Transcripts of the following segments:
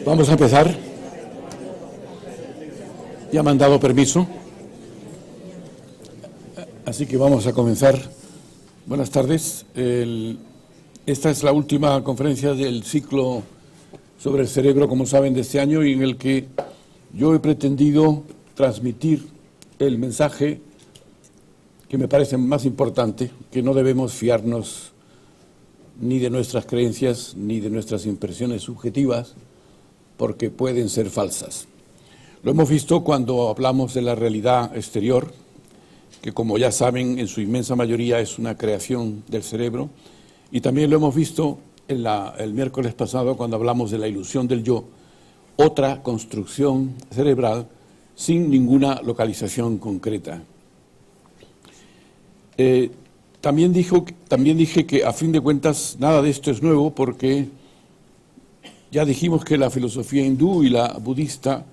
Vamos a empezar. Ya me han dado permiso. Así que vamos a comenzar. Buenas tardes. Esta es la última conferencia del ciclo sobre el cerebro, como saben, de este año, y en el que yo he pretendido transmitir el mensaje que me parece más importante, que no debemos fiarnos ni de nuestras creencias ni de nuestras impresiones subjetivas, porque pueden ser falsas. Lo hemos visto cuando hablamos de la realidad exterior, que como ya saben, en su inmensa mayoría es una creación del cerebro, y también lo hemos visto el miércoles pasado cuando hablamos de la ilusión del yo, otra construcción cerebral sin ninguna localización concreta. También dije que a fin de cuentas nada de esto es nuevo, porque ya dijimos que la filosofía hindú y la budista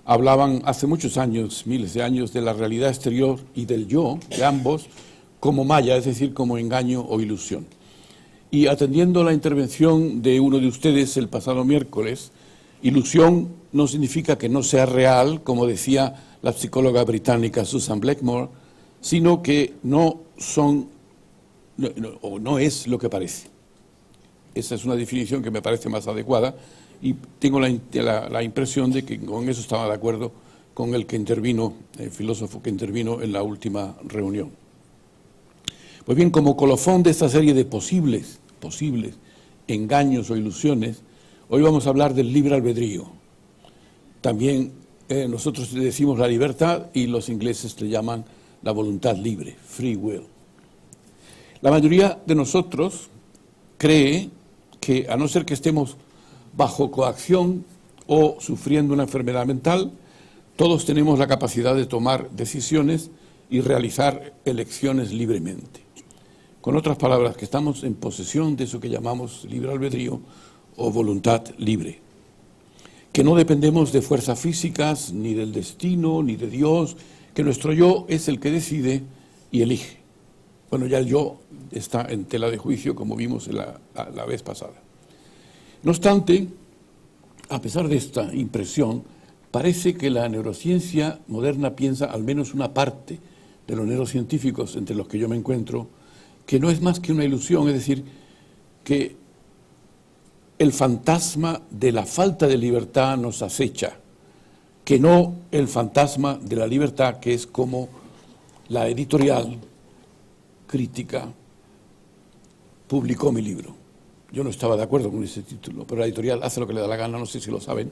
hablaban hace muchos años, miles de años, de la realidad exterior y del yo, de ambos, como maya, es decir, como engaño o ilusión. Y atendiendo la intervención de uno de ustedes el pasado miércoles, ilusión no significa que no sea real, como decía la psicóloga británica Susan Blackmore, sino que no es lo que parece. Esa es una definición que me parece más adecuada, y tengo la impresión de que con eso estaba de acuerdo con el filósofo que intervino en la última reunión. Pues bien, como colofón de esta serie de posibles engaños o ilusiones, hoy vamos a hablar del libre albedrío. También nosotros le decimos la libertad y los ingleses le llaman la voluntad libre, free will. La mayoría de nosotros cree que, a no ser que estemos bajo coacción o sufriendo una enfermedad mental, todos tenemos la capacidad de tomar decisiones y realizar elecciones libremente. Con otras palabras, que estamos en posesión de eso que llamamos libre albedrío o voluntad libre. Que no dependemos de fuerzas físicas, ni del destino, ni de Dios, que nuestro yo es el que decide y elige. Bueno, ya el yo está en tela de juicio, como vimos la vez pasada. No obstante, a pesar de esta impresión, parece que la neurociencia moderna piensa, al menos una parte de los neurocientíficos entre los que yo me encuentro, que no es más que una ilusión, es decir, que el fantasma de la falta de libertad nos acecha, que no el fantasma de la libertad, que es como la editorial crítica publicó mi libro. Yo no estaba de acuerdo con ese título, pero la editorial hace lo que le da la gana, no sé si lo saben,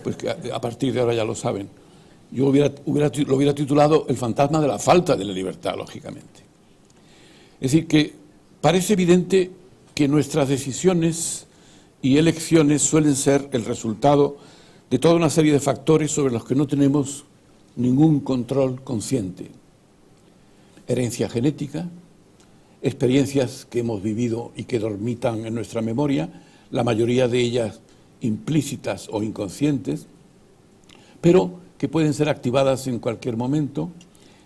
pues que a partir de ahora ya lo saben. Yo lo hubiera titulado El fantasma de la falta de la libertad, lógicamente. Es decir, que parece evidente que nuestras decisiones y elecciones suelen ser el resultado de toda una serie de factores sobre los que no tenemos ningún control consciente. Herencia genética, experiencias que hemos vivido y que dormitan en nuestra memoria, la mayoría de ellas implícitas o inconscientes, pero que pueden ser activadas en cualquier momento,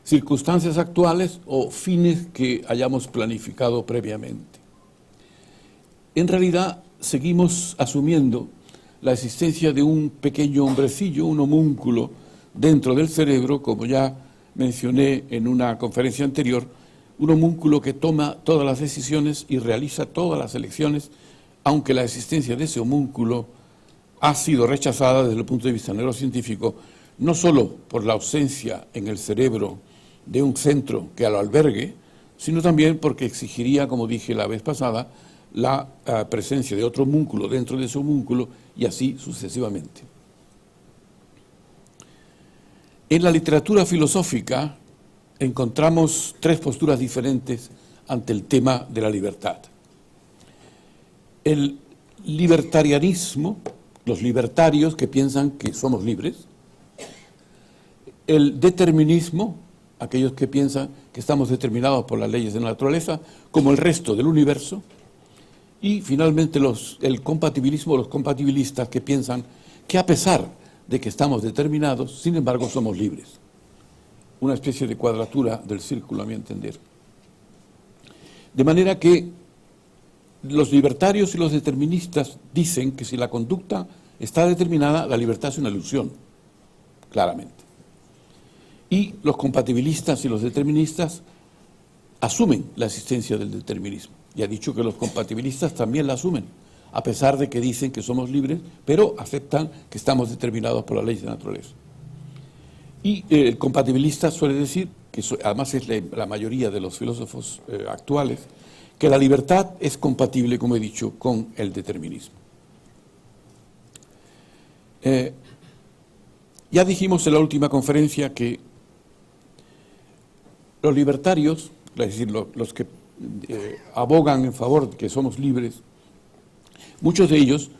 circunstancias actuales o fines que hayamos planificado previamente. En realidad, seguimos asumiendo la existencia de un pequeño hombrecillo, un homúnculo dentro del cerebro, como ya mencioné en una conferencia anterior, un homúnculo que toma todas las decisiones y realiza todas las elecciones, aunque la existencia de ese homúnculo ha sido rechazada desde el punto de vista neurocientífico, no solo por la ausencia en el cerebro de un centro que lo albergue, sino también porque exigiría, como dije la vez pasada, la presencia de otro homúnculo dentro de ese homúnculo y así sucesivamente. En la literatura filosófica encontramos tres posturas diferentes ante el tema de la libertad. El libertarianismo, los libertarios que piensan que somos libres. El determinismo, aquellos que piensan que estamos determinados por las leyes de la naturaleza, como el resto del universo. Y finalmente el compatibilismo, los compatibilistas que piensan que a pesar de que estamos determinados, sin embargo somos libres. Una especie de cuadratura del círculo, a mi entender. De manera que los libertarios y los deterministas dicen que si la conducta está determinada, la libertad es una ilusión, claramente. Y los compatibilistas y los deterministas asumen la existencia del determinismo. Y ha dicho que los compatibilistas también la asumen, a pesar de que dicen que somos libres, pero aceptan que estamos determinados por la ley de la naturaleza. Y el compatibilista suele decir, que además es la mayoría de los filósofos actuales, que la libertad es compatible, como he dicho, con el determinismo. Ya dijimos en la última conferencia que los libertarios, es decir, los que abogan en favor de que somos libres, muchos de ellos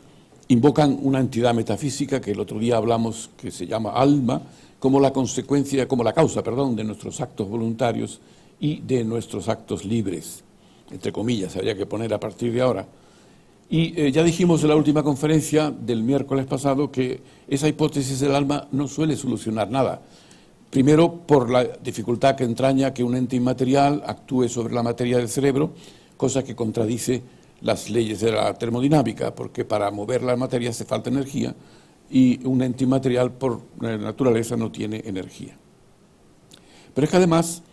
invocan una entidad metafísica que el otro día hablamos, que se llama alma, como la consecuencia, como la causa, perdón, de nuestros actos voluntarios y de nuestros actos libres, entre comillas, habría que poner a partir de ahora. Y ya dijimos en la última conferencia del miércoles pasado que esa hipótesis del alma no suele solucionar nada. Primero, por la dificultad que entraña que un ente inmaterial actúe sobre la materia del cerebro, cosa que contradice las leyes de la termodinámica, porque para mover la materia hace falta energía y un ente inmaterial por naturaleza no tiene energía. Pero es que además,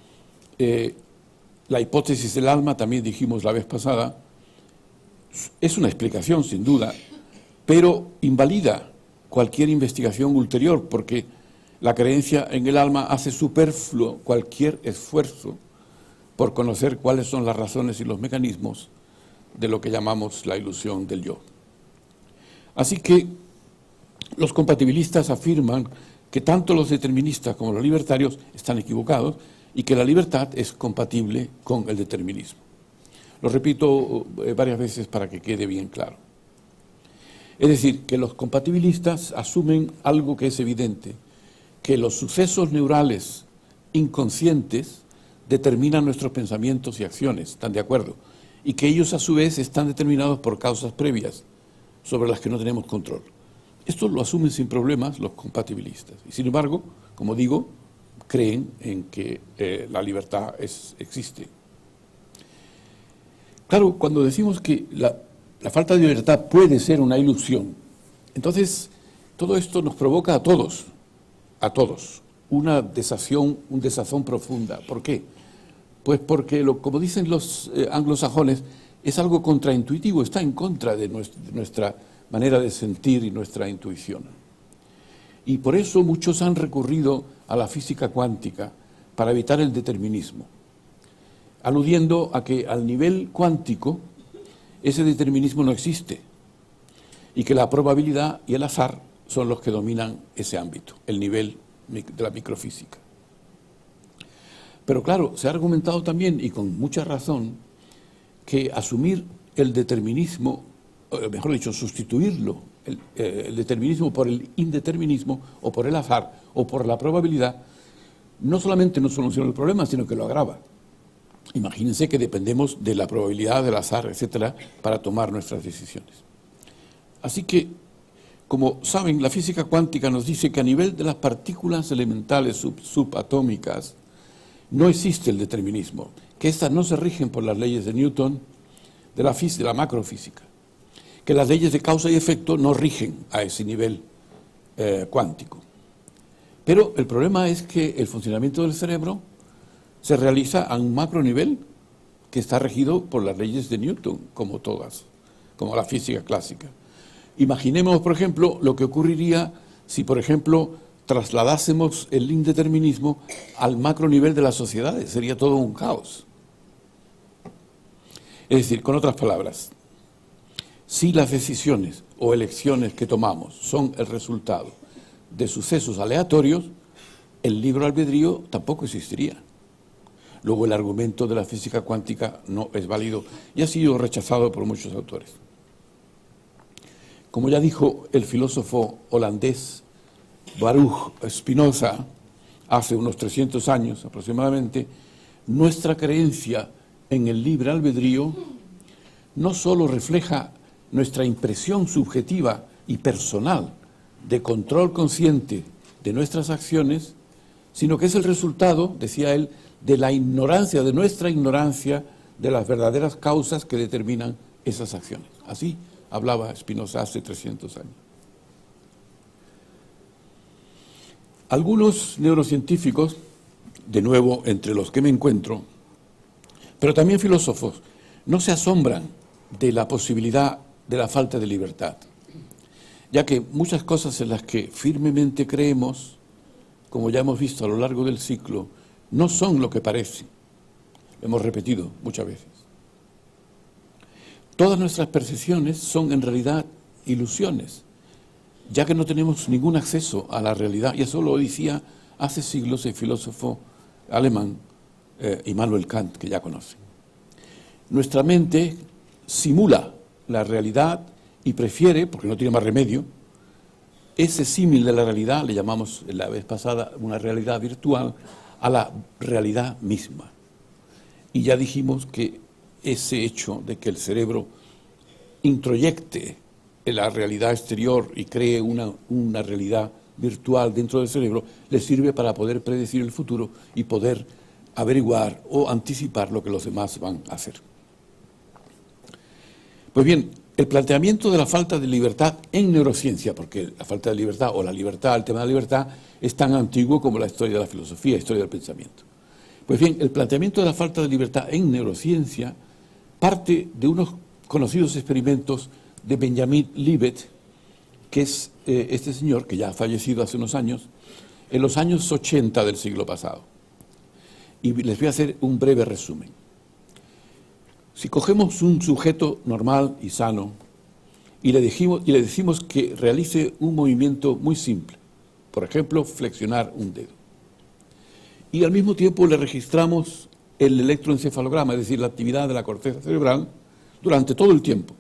la hipótesis del alma, también dijimos la vez pasada, es una explicación sin duda, pero invalida cualquier investigación ulterior, porque la creencia en el alma hace superfluo cualquier esfuerzo por conocer cuáles son las razones y los mecanismos de lo que llamamos la ilusión del yo. Así que los compatibilistas afirman que tanto los deterministas como los libertarios están equivocados y que la libertad es compatible con el determinismo. Lo repito varias veces para que quede bien claro. Es decir, que los compatibilistas asumen algo que es evidente, que los sucesos neurales inconscientes determinan nuestros pensamientos y acciones, ¿están de acuerdo? Y que ellos a su vez están determinados por causas previas sobre las que no tenemos control. Esto lo asumen sin problemas los compatibilistas. Y sin embargo, como digo, creen en que la libertad existe. Claro, cuando decimos que la falta de libertad puede ser una ilusión, entonces todo esto nos provoca a todos, una desazón profunda. ¿Por qué? Pues porque, como dicen los anglosajones, es algo contraintuitivo, está en contra de nuestra manera de sentir y nuestra intuición. Y por eso muchos han recurrido a la física cuántica para evitar el determinismo, aludiendo a que al nivel cuántico ese determinismo no existe y que la probabilidad y el azar son los que dominan ese ámbito, el nivel de la microfísica. Pero claro, se ha argumentado también, y con mucha razón, que asumir el determinismo, mejor dicho, sustituirlo, el determinismo por el indeterminismo, o por el azar, o por la probabilidad, no solamente no soluciona el problema, sino que lo agrava. Imagínense que dependemos de la probabilidad, del azar, etcétera, para tomar nuestras decisiones. Así que, como saben, la física cuántica nos dice que a nivel de las partículas elementales subatómicas no existe el determinismo, que estas no se rigen por las leyes de Newton, de la macrofísica, que las leyes de causa y efecto no rigen a ese nivel cuántico. Pero el problema es que el funcionamiento del cerebro se realiza a un macro nivel que está regido por las leyes de Newton, como todas, como la física clásica. Imaginemos, por ejemplo, lo que ocurriría si, por ejemplo, trasladásemos el indeterminismo al macro nivel de las sociedades. Sería todo un caos. Es decir, con otras palabras, si las decisiones o elecciones que tomamos son el resultado de sucesos aleatorios, el libre albedrío tampoco existiría. Luego el argumento de la física cuántica no es válido y ha sido rechazado por muchos autores. Como ya dijo el filósofo holandés Baruch Spinoza hace unos 300 años aproximadamente, nuestra creencia en el libre albedrío no solo refleja nuestra impresión subjetiva y personal de control consciente de nuestras acciones, sino que es el resultado, decía él, de la ignorancia, de nuestra ignorancia de las verdaderas causas que determinan esas acciones. Así hablaba Spinoza hace 300 años. Algunos neurocientíficos, de nuevo entre los que me encuentro, pero también filósofos, no se asombran de la posibilidad de la falta de libertad, ya que muchas cosas en las que firmemente creemos, como ya hemos visto a lo largo del ciclo, no son lo que parecen. Lo hemos repetido muchas veces. Todas nuestras percepciones son en realidad ilusiones, ya que no tenemos ningún acceso a la realidad, y eso lo decía hace siglos el filósofo alemán Immanuel Kant, que ya conocen. Nuestra mente simula la realidad y prefiere, porque no tiene más remedio, ese símil de la realidad, le llamamos la vez pasada una realidad virtual, a la realidad misma. Y ya dijimos que ese hecho de que el cerebro introyecte en la realidad exterior y cree una realidad virtual dentro del cerebro, le sirve para poder predecir el futuro y poder averiguar o anticipar lo que los demás van a hacer. Pues bien, el planteamiento de la falta de libertad en neurociencia, porque la falta de libertad o la libertad, el tema de la libertad, es tan antiguo como la historia de la filosofía, la historia del pensamiento. Pues bien, el planteamiento de la falta de libertad en neurociencia parte de unos conocidos experimentos de Benjamin Libet, que es este señor, que ya ha fallecido hace unos años, en los años 80 del siglo pasado. Y les voy a hacer un breve resumen. Si cogemos un sujeto normal y sano y le decimos que realice un movimiento muy simple, por ejemplo, flexionar un dedo, y al mismo tiempo le registramos el electroencefalograma, es decir, la actividad de la corteza cerebral, durante todo el tiempo.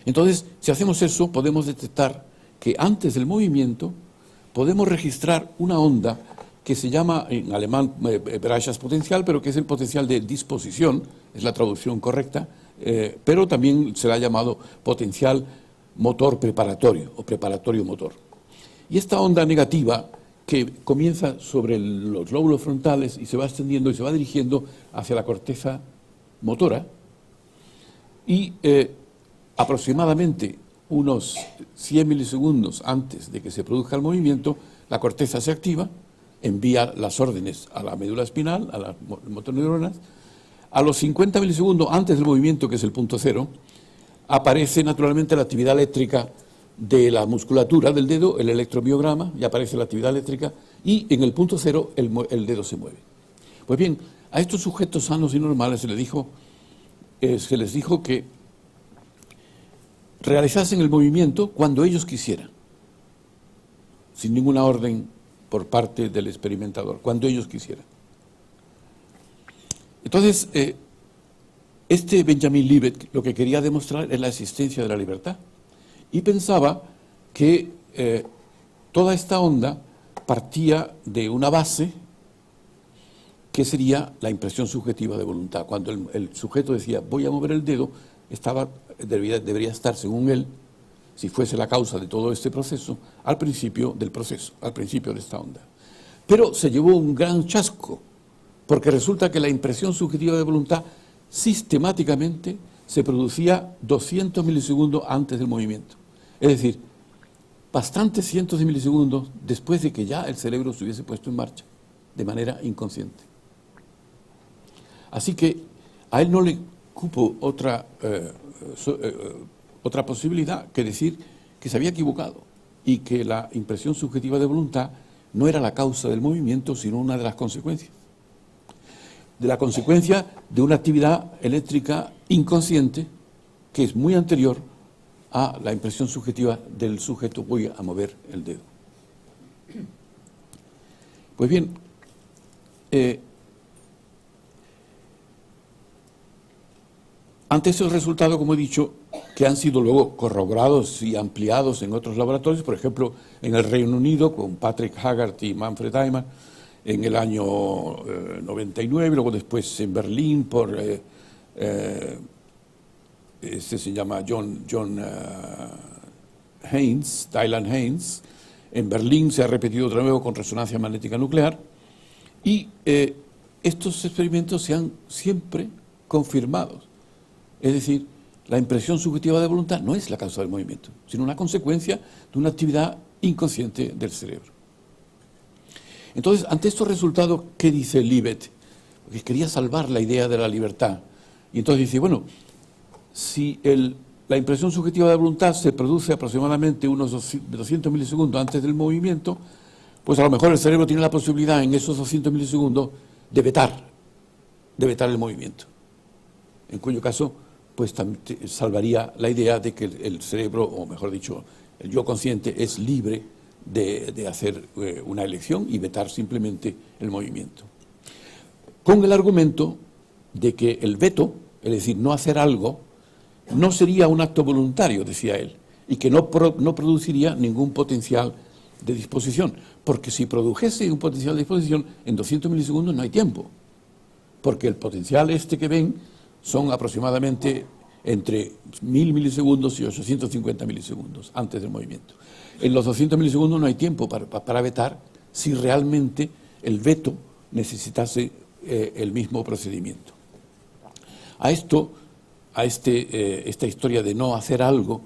Entonces, si hacemos eso, podemos detectar que antes del movimiento podemos registrar una onda que se llama en alemán Bereichspotenzial, pero que es el potencial de disposición, es la traducción correcta, pero también se le ha llamado potencial motor preparatorio o preparatorio motor. Y esta onda negativa, que comienza sobre los lóbulos frontales y se va extendiendo y se va dirigiendo hacia la corteza motora, y aproximadamente unos 100 milisegundos antes de que se produzca el movimiento, la corteza se activa, envía las órdenes a la médula espinal, a las motoneuronas. A los 50 milisegundos antes del movimiento, que es el punto cero, aparece naturalmente la actividad eléctrica de la musculatura del dedo, el electromiograma, y aparece la actividad eléctrica, y en el punto cero el dedo se mueve. Pues bien, a estos sujetos sanos y normales se les dijo que realizasen el movimiento cuando ellos quisieran, sin ninguna orden por parte del experimentador, cuando ellos quisieran. Entonces, este Benjamin Libet lo que quería demostrar es la existencia de la libertad, y pensaba que toda esta onda partía de una base que sería la impresión subjetiva de voluntad. Cuando el sujeto decía, voy a mover el dedo, debería estar, según él, si fuese la causa de todo este proceso, al principio del proceso, al principio de esta onda. Pero se llevó un gran chasco, porque resulta que la impresión subjetiva de voluntad sistemáticamente se producía 200 milisegundos antes del movimiento. Es decir, bastantes cientos de milisegundos después de que ya el cerebro se hubiese puesto en marcha, de manera inconsciente. Así que a él no le cupo otra posibilidad que decir que se había equivocado y que la impresión subjetiva de voluntad no era la causa del movimiento, sino una de las consecuencias. De la consecuencia de una actividad eléctrica inconsciente que es muy anterior a la impresión subjetiva del sujeto, voy a mover el dedo. Pues bien, ante esos resultados, como he dicho, que han sido luego corroborados y ampliados en otros laboratorios, por ejemplo, en el Reino Unido, con Patrick Haggart y Manfred Eichmann, en el año 99, luego después en Berlín por, se llama John Haynes, Dylan Haynes. En Berlín se ha repetido de nuevo con resonancia magnética nuclear, y estos experimentos se han siempre confirmado. Es decir, la impresión subjetiva de voluntad no es la causa del movimiento, sino una consecuencia de una actividad inconsciente del cerebro. Entonces, ante estos resultados, ¿qué dice Libet? Porque quería salvar la idea de la libertad. Y entonces dice, bueno, si la impresión subjetiva de la voluntad se produce aproximadamente unos 200 milisegundos antes del movimiento, pues a lo mejor el cerebro tiene la posibilidad en esos 200 milisegundos de vetar el movimiento. En cuyo caso, pues salvaría la idea de que el cerebro, o mejor dicho, el yo consciente es libre de hacer una elección y vetar simplemente el movimiento. Con el argumento de que el veto, es decir, no hacer algo, no sería un acto voluntario, decía él, y que no produciría ningún potencial de disposición, porque si produjese un potencial de disposición, en 200 milisegundos no hay tiempo, porque el potencial que ven son aproximadamente entre 1000 milisegundos y 850 milisegundos antes del movimiento. En los 200 milisegundos no hay tiempo para vetar si realmente el veto necesitase el mismo procedimiento. A esta historia de no hacer algo,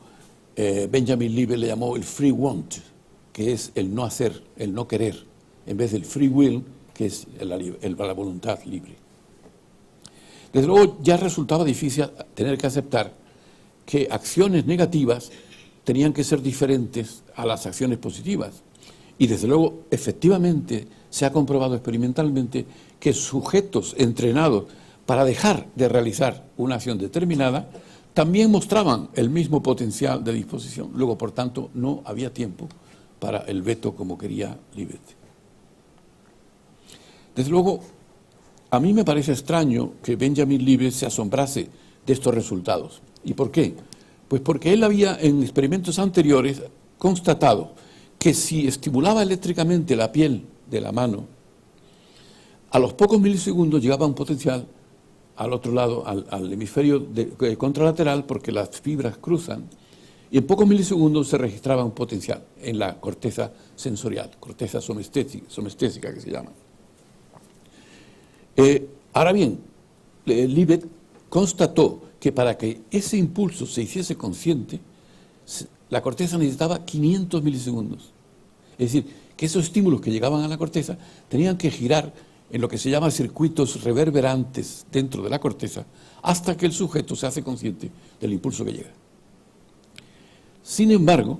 Benjamin Libet le llamó el free want, que es el no hacer, el no querer, en vez del free will, que es la voluntad libre. Desde luego ya resultaba difícil tener que aceptar que acciones negativas tenían que ser diferentes a las acciones positivas. Y desde luego, efectivamente, se ha comprobado experimentalmente que sujetos entrenados para dejar de realizar una acción determinada también mostraban el mismo potencial de disposición. Luego, por tanto, no había tiempo para el veto como quería Libet. Desde luego, a mí me parece extraño que Benjamin Libet se asombrase de estos resultados. ¿Y por qué? Pues porque él había en experimentos anteriores constatado que si estimulaba eléctricamente la piel de la mano, a los pocos milisegundos llegaba un potencial al otro lado, al hemisferio contralateral, porque las fibras cruzan, y en pocos milisegundos se registraba un potencial en la corteza sensorial, corteza somestésica que se llama. Ahora bien, Libet constató que para que ese impulso se hiciese consciente, la corteza necesitaba 500 milisegundos. Es decir, que esos estímulos que llegaban a la corteza tenían que girar en lo que se llama circuitos reverberantes dentro de la corteza hasta que el sujeto se hace consciente del impulso que llega. Sin embargo,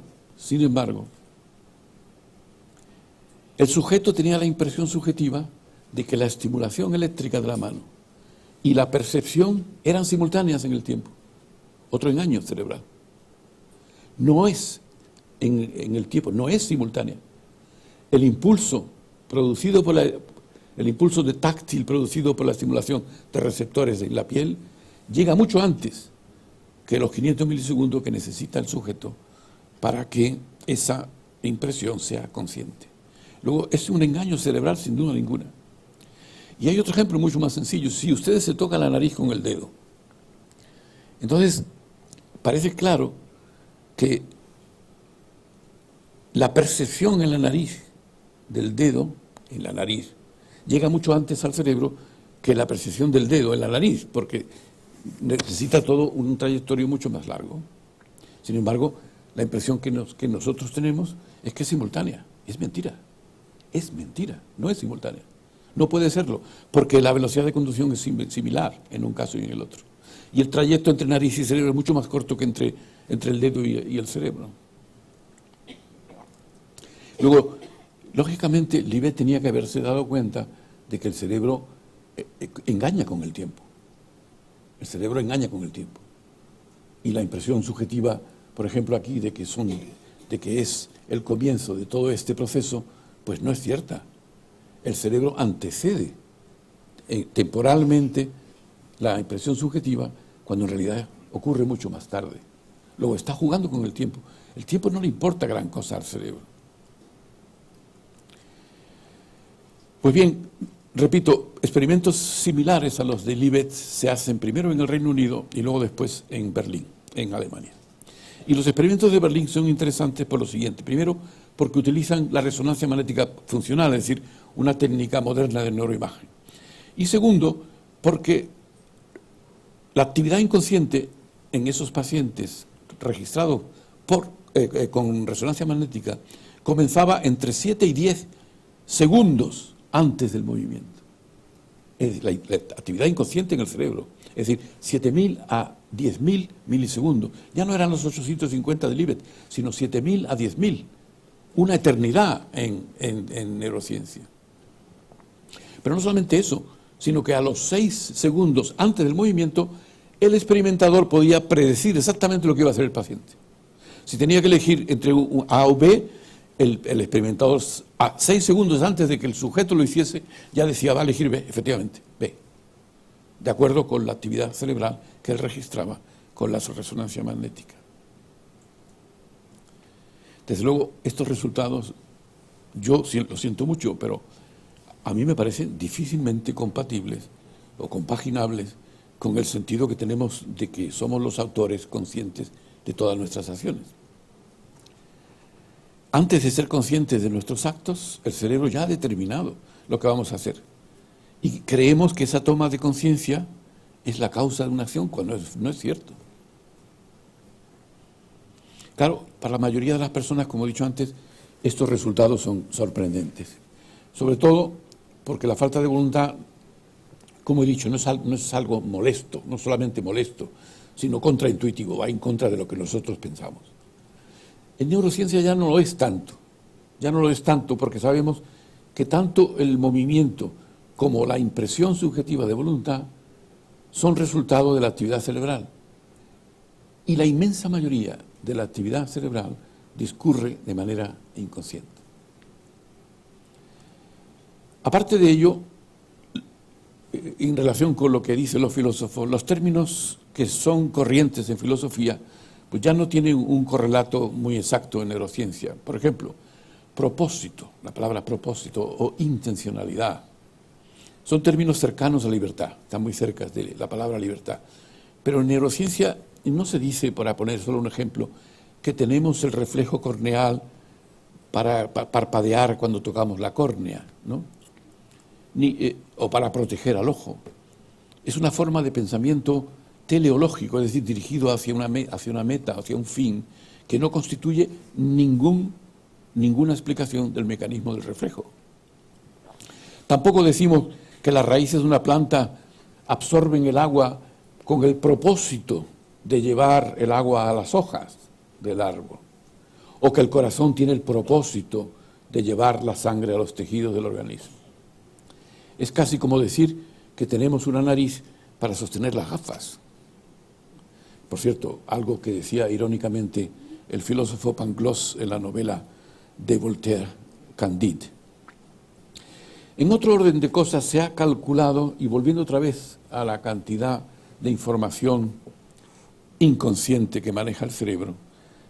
el sujeto tenía la impresión subjetiva de que la estimulación eléctrica de la mano y la percepción eran simultáneas en el tiempo. Otro engaño cerebral. No es en el tiempo, no es simultánea. El impulso producido el impulso de táctil producido por la estimulación de receptores en la piel llega mucho antes que los 500 milisegundos que necesita el sujeto para que esa impresión sea consciente. Luego, es un engaño cerebral sin duda ninguna. Y hay otro ejemplo mucho más sencillo. Si ustedes se tocan la nariz con el dedo, entonces parece claro que la percepción en la nariz del dedo, en la nariz, llega mucho antes al cerebro que la percepción del dedo en la nariz, porque necesita todo un trayectorio mucho más largo. Sin embargo, la impresión que nosotros tenemos es que es simultánea. Es mentira, no es simultánea. No puede serlo, porque la velocidad de conducción es similar en un caso y en el otro. Y el trayecto entre nariz y cerebro es mucho más corto que entre el dedo y el cerebro. Luego, lógicamente, Libet tenía que haberse dado cuenta de que el cerebro engaña con el tiempo. El cerebro engaña con el tiempo. Y la impresión subjetiva, por ejemplo, aquí, de que es el comienzo de todo este proceso, pues no es cierta. El cerebro antecede temporalmente la impresión subjetiva cuando en realidad ocurre mucho más tarde. Luego está jugando con el tiempo. El tiempo no le importa gran cosa al cerebro. Pues bien, repito, experimentos similares a los de Libet se hacen primero en el Reino Unido y luego después en Berlín, en Alemania. Y los experimentos de Berlín son interesantes por lo siguiente. Primero, porque utilizan la resonancia magnética funcional, es decir, una técnica moderna de neuroimagen. Y segundo, porque la actividad inconsciente en esos pacientes registrados con resonancia magnética comenzaba entre 7 y 10 segundos antes del movimiento. Es decir, la actividad inconsciente en el cerebro. Es decir, 7.000 a 10.000 milisegundos. Ya no eran los 850 de Libet, sino 7.000 a 10.000. Una eternidad en neurociencia. Pero no solamente eso, sino que a los 6 segundos antes del movimiento, el experimentador podía predecir exactamente lo que iba a hacer el paciente. Si tenía que elegir entre A o B, el experimentador a 6 segundos antes de que el sujeto lo hiciese, ya decía, va a elegir B, efectivamente, B. De acuerdo con la actividad cerebral que él registraba con la resonancia magnética. Desde luego, estos resultados, yo lo siento mucho, pero a mí me parecen difícilmente compatibles o compaginables con el sentido que tenemos de que somos los autores conscientes de todas nuestras acciones. Antes de ser conscientes de nuestros actos, el cerebro ya ha determinado lo que vamos a hacer. Y creemos que esa toma de conciencia es la causa de una acción, cuando no es cierto. Claro, para la mayoría de las personas, como he dicho antes, estos resultados son sorprendentes. Sobre todo porque la falta de voluntad, como he dicho, no es algo molesto, no solamente molesto, sino contraintuitivo, va en contra de lo que nosotros pensamos. En neurociencia ya no lo es tanto porque sabemos que tanto el movimiento como la impresión subjetiva de voluntad son resultado de la actividad cerebral. Y la inmensa mayoría de la actividad cerebral discurre de manera inconsciente. Aparte de ello, en relación con lo que dicen los filósofos, los términos que son corrientes en filosofía, pues ya no tienen un correlato muy exacto en neurociencia. Por ejemplo, propósito, la palabra propósito o intencionalidad, son términos cercanos a libertad, están muy cerca de la palabra libertad. Pero en neurociencia no se dice, para poner solo un ejemplo, que tenemos el reflejo corneal para parpadear cuando tocamos la córnea, ¿no? O para proteger al ojo. Es una forma de pensamiento teleológico, es decir, dirigido hacia una meta, hacia un fin, que no constituye ninguna explicación del mecanismo del reflejo. Tampoco decimos que las raíces de una planta absorben el agua con el propósito de llevar el agua a las hojas del árbol, o que el corazón tiene el propósito de llevar la sangre a los tejidos del organismo. Es casi como decir que tenemos una nariz para sostener las gafas. Por cierto, algo que decía irónicamente el filósofo Pangloss en la novela de Voltaire, Candide. En otro orden de cosas se ha calculado, y volviendo otra vez a la cantidad de información inconsciente que maneja el cerebro,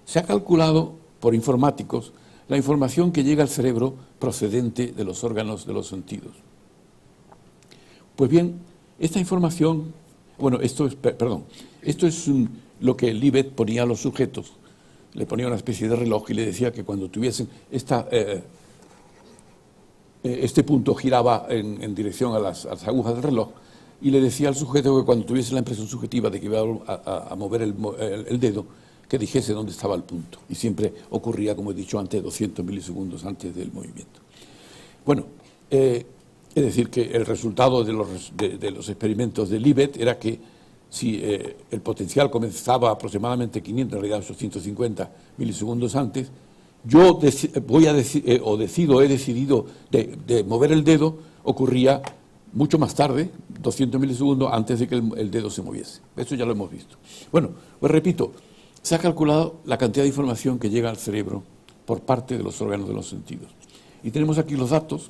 se ha calculado por informáticos la información que llega al cerebro procedente de los órganos de los sentidos. Pues bien, esta información, esto es lo que Libet ponía a los sujetos. Le ponía una especie de reloj y le decía que cuando tuviesen este punto giraba en dirección a las agujas del reloj, y le decía al sujeto que cuando tuviese la impresión subjetiva de que iba a mover el dedo, que dijese dónde estaba el punto. Y siempre ocurría, como he dicho antes, 200 milisegundos antes del movimiento. Bueno, es decir, que el resultado de los experimentos de Libet era que si el potencial comenzaba aproximadamente 500, en realidad 850 milisegundos antes, yo he decidido de mover el dedo, ocurría mucho más tarde, 200 milisegundos antes de que el dedo se moviese. Eso ya lo hemos visto. Bueno, pues repito, se ha calculado la cantidad de información que llega al cerebro por parte de los órganos de los sentidos. Y tenemos aquí los datos,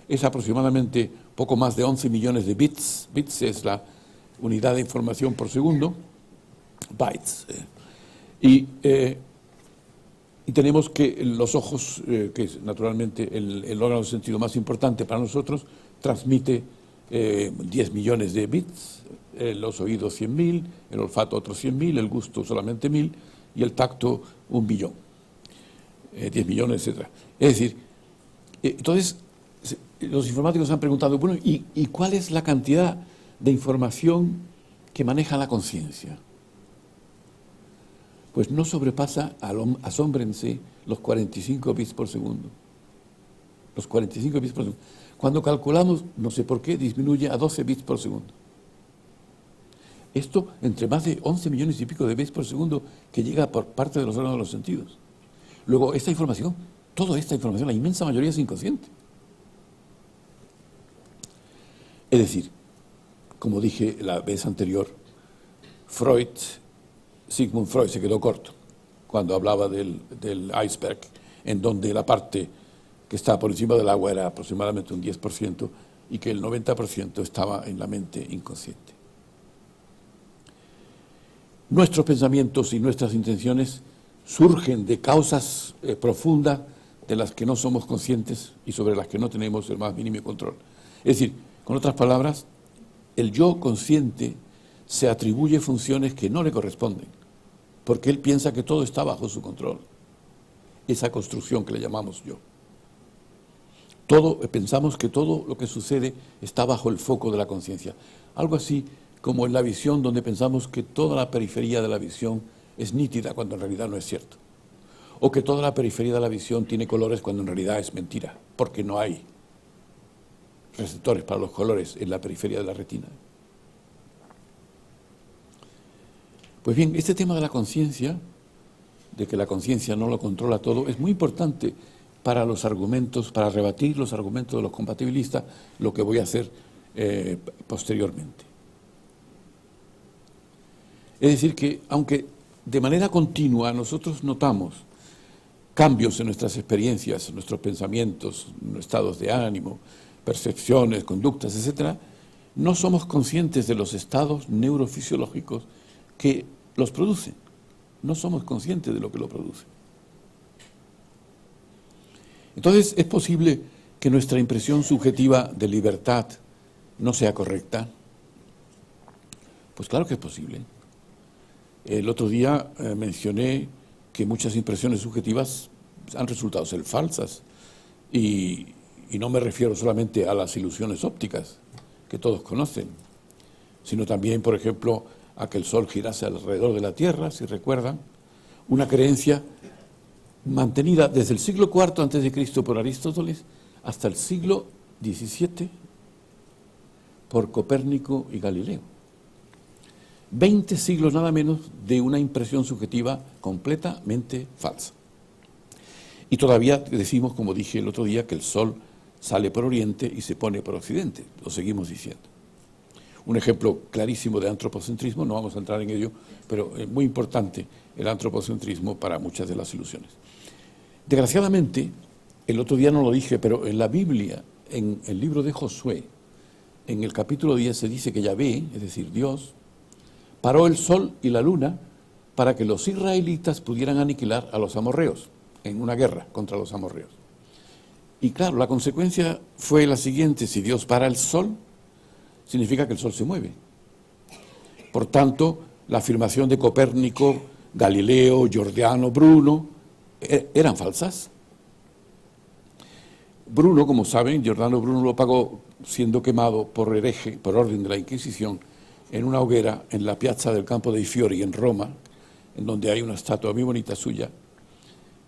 es aproximadamente poco más de 11 millones de bits. Bits es la unidad de información por segundo, bytes. Y tenemos que los ojos, que es naturalmente el órgano de sentido más importante para nosotros, transmite 10 millones de bits, los oídos 100.000, el olfato otros 100.000, el gusto solamente 1.000 y el tacto 1 billón, 10 millones, etc. Es decir, entonces los informáticos han preguntado, bueno, ¿y cuál es la cantidad de información que maneja la conciencia? pues no sobrepasa, asómbrense, los 45 bits por segundo. Los 45 bits por segundo. Cuando calculamos, no sé por qué, disminuye a 12 bits por segundo. Esto entre más de 11 millones y pico de bits por segundo que llega por parte de los órganos de los sentidos. Luego, esta información, toda esta información, la inmensa mayoría es inconsciente. Es decir, como dije la vez anterior, Sigmund Freud se quedó corto cuando hablaba del iceberg, en donde la parte que estaba por encima del agua era aproximadamente un 10% y que el 90% estaba en la mente inconsciente. Nuestros pensamientos y nuestras intenciones surgen de causas profundas de las que no somos conscientes y sobre las que no tenemos el más mínimo control. Es decir, con otras palabras, el yo consciente se atribuye funciones que no le corresponden, porque él piensa que todo está bajo su control. Esa construcción que le llamamos yo. Pensamos que todo lo que sucede está bajo el foco de la conciencia. Algo así como en la visión, donde pensamos que toda la periferia de la visión es nítida cuando en realidad no es cierto. O que toda la periferia de la visión tiene colores cuando en realidad es mentira, porque no hay receptores para los colores en la periferia de la retina. Pues bien, este tema de la conciencia, de que la conciencia no lo controla todo, es muy importante para los argumentos, para rebatir los argumentos de los compatibilistas, lo que voy a hacer posteriormente. Es decir que, aunque de manera continua nosotros notamos cambios en nuestras experiencias, en nuestros pensamientos, en estados de ánimo, percepciones, conductas, etc., no somos conscientes de los estados neurofisiológicos que los producen. No somos conscientes de lo que lo produce. Entonces, ¿es posible que nuestra impresión subjetiva de libertad no sea correcta? Pues claro que es posible. El otro día mencioné que muchas impresiones subjetivas han resultado ser falsas y no me refiero solamente a las ilusiones ópticas que todos conocen, sino también, por ejemplo, a que el Sol girase alrededor de la Tierra, si recuerdan, una creencia mantenida desde el siglo IV a.C. por Aristóteles hasta el siglo XVII por Copérnico y Galileo. 20 siglos nada menos de una impresión subjetiva completamente falsa. Y todavía decimos, como dije el otro día, que el Sol sale por Oriente y se pone por Occidente. Lo seguimos diciendo. Un ejemplo clarísimo de antropocentrismo, no vamos a entrar en ello, pero es muy importante el antropocentrismo para muchas de las ilusiones. Desgraciadamente, el otro día no lo dije, pero en la Biblia, en el libro de Josué, en el capítulo 10 se dice que Yahvé, es decir, Dios, paró el sol y la luna para que los israelitas pudieran aniquilar a los amorreos en una guerra contra los amorreos. Y claro, la consecuencia fue la siguiente: si Dios para el sol, significa que el sol se mueve. Por tanto, la afirmación de Copérnico, Galileo, Giordano, Bruno, eran falsas. Bruno, como saben, Giordano Bruno lo pagó siendo quemado por hereje, por orden de la Inquisición, en una hoguera en la piazza del Campo dei Fiori en Roma, en donde hay una estatua muy bonita suya,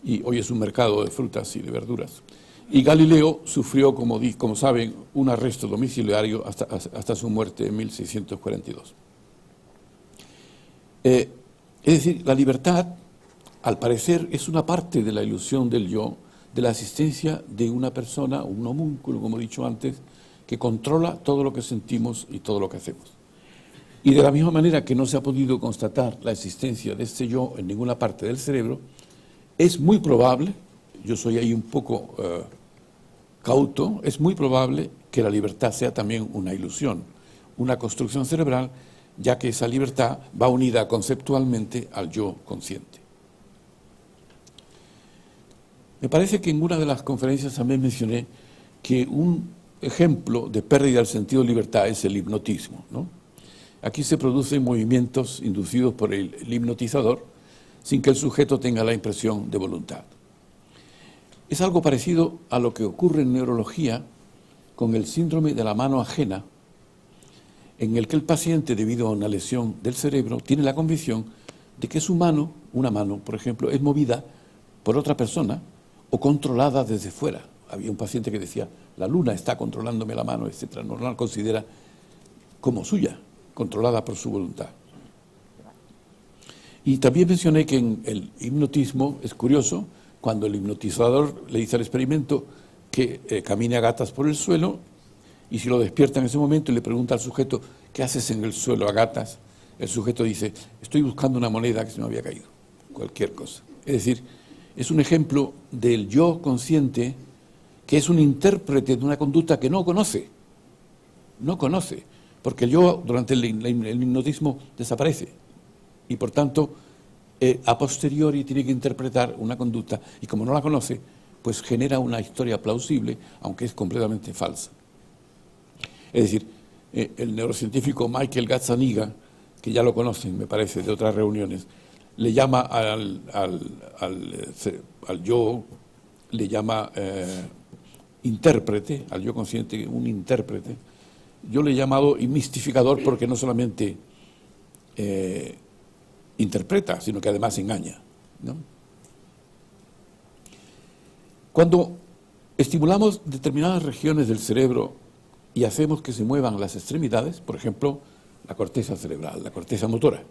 y hoy es un mercado de frutas y de verduras. Y Galileo sufrió, como saben, un arresto domiciliario hasta su muerte en 1642. Es decir, la libertad, al parecer, es una parte de la ilusión del yo, de la existencia de una persona, un homúnculo, como he dicho antes, que controla todo lo que sentimos y todo lo que hacemos. Y de la misma manera que no se ha podido constatar la existencia de este yo en ninguna parte del cerebro, es muy probable, yo soy ahí un poco cauto, es muy probable que la libertad sea también una ilusión, una construcción cerebral, ya que esa libertad va unida conceptualmente al yo consciente. Me parece que en una de las conferencias también mencioné que un ejemplo de pérdida del sentido de libertad es el hipnotismo, ¿no? Aquí se producen movimientos inducidos por el hipnotizador sin que el sujeto tenga la impresión de voluntad. Es algo parecido a lo que ocurre en neurología con el síndrome de la mano ajena, en el que el paciente, debido a una lesión del cerebro, tiene la convicción de que su mano, una mano, por ejemplo, es movida por otra persona o controlada desde fuera. Había un paciente que decía, la luna está controlándome la mano, etcétera. No la considera como suya, controlada por su voluntad. Y también mencioné que en el hipnotismo es curioso, cuando el hipnotizador le dice al experimento que camine a gatas por el suelo, y si lo despierta en ese momento y le pregunta al sujeto, ¿qué haces en el suelo a gatas? El sujeto dice, estoy buscando una moneda que se me había caído, cualquier cosa. Es decir, es un ejemplo del yo consciente que es un intérprete de una conducta que no conoce, porque el yo durante el hipnotismo desaparece y por tanto a posteriori tiene que interpretar una conducta y como no la conoce, pues genera una historia plausible, aunque es completamente falsa. Es decir, el neurocientífico Michael Gazzaniga, que ya lo conocen, me parece, de otras reuniones, le llama al yo, le llama intérprete, al yo consciente, un intérprete. Yo le he llamado mistificador porque no solamente interpreta, sino que además engaña, ¿no? Cuando estimulamos determinadas regiones del cerebro y hacemos que se muevan las extremidades, por ejemplo, la corteza cerebral, la corteza motora,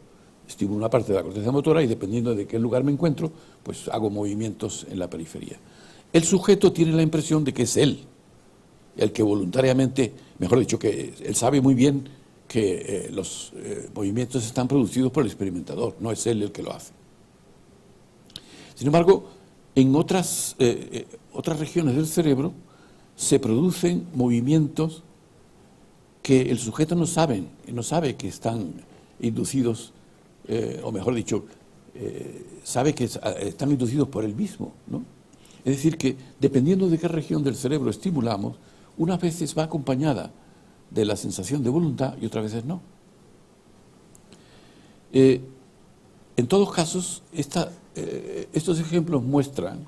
estimulo una parte de la corteza motora y dependiendo de qué lugar me encuentro, pues hago movimientos en la periferia. El sujeto tiene la impresión de que es él, el que voluntariamente, mejor dicho, que él sabe muy bien que los movimientos están producidos por el experimentador, no es él el que lo hace. Sin embargo, en otras regiones del cerebro se producen movimientos que el sujeto no sabe que están inducidos, o mejor dicho, sabe que están inducidos por él mismo, ¿no? Es decir, que dependiendo de qué región del cerebro estimulamos, unas veces va acompañada de la sensación de voluntad y otras veces no. En todos casos, estos ejemplos muestran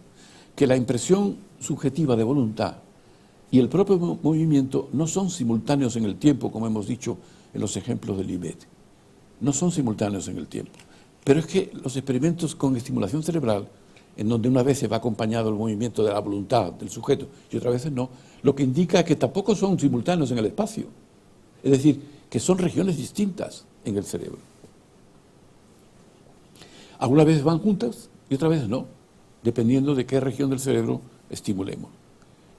que la impresión subjetiva de voluntad y el propio movimiento no son simultáneos en el tiempo, como hemos dicho en los ejemplos de Libet. No son simultáneos en el tiempo. Pero es que los experimentos con estimulación cerebral, en donde una vez se va acompañado el movimiento de la voluntad del sujeto y otras veces no, lo que indica que tampoco son simultáneos en el espacio. Es decir, que son regiones distintas en el cerebro. Algunas veces van juntas y otras veces no, dependiendo de qué región del cerebro estimulemos.